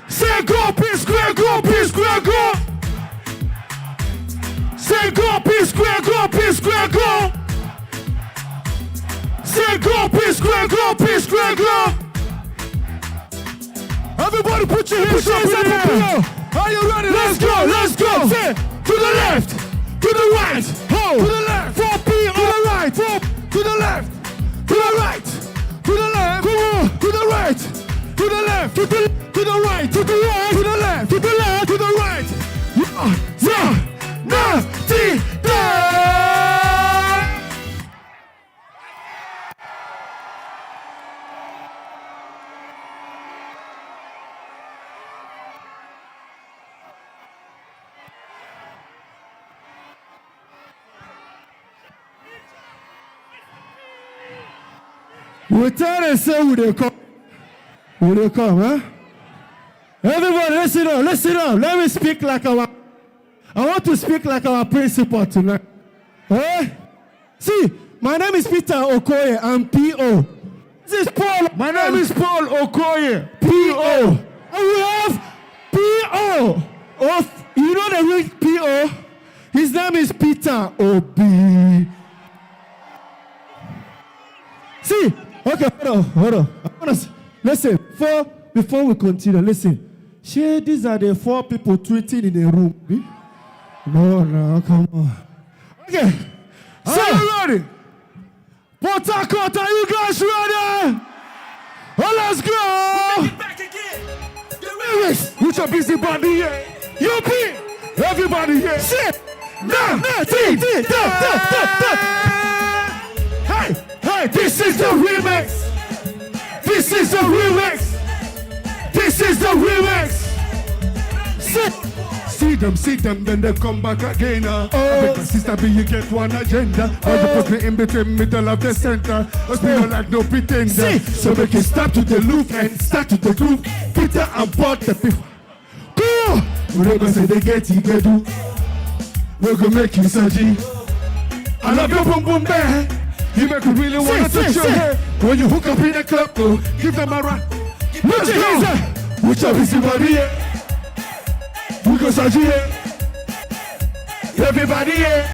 Say go, P square, go, P square, go. Say go, P square, go, P square, go. Say go, P square, go, P square, go. Everybody put your hands up in the air. Are you ready? Let's go, let's go. Say to the left, to the right, to the left, 4P on the right, to the left, to the right, to the left, to the right, to the left, to the right, to the right, to the left, to the left, to the right. Yeah, naughty day. We tell them say we they come. We they come, huh? Everybody, listen up, listen up. Let me speak like I want to speak like our principal tonight. Eh? See, my name is Peter Okoye. I'm P.O. This is Paul. My name is Paul Okoye. P.O. And we have P.O. You know the real P.O.? His name is Peter Obi. See, okay, hold on. Listen, before we continue, listen. Share, these are the 4 people tweeting in the room. No, come on. Okay. So you ready? PortHarcourt, are you guys ready? Oh, let's go. We'll make it back again. Get ready. Put your busy body here. You be. Everybody here. Shit. Hey, this is the remix. This is the remix. This is the remix. See them, then they come back again. Because sister B, you get one agenda. Or you put me in between middle of the center. Us we don't like no pretender. So we can start to the loop and start to the groove. Peter and Paul the people. Go! We're gonna say they get you, get do. We're gonna make you surgery. I love your boom boom bear. You make me really want to touch your hair. When you hook up in the club, go, give them a run. Let's go! Put your busy body here. We go surgery here. Everybody here.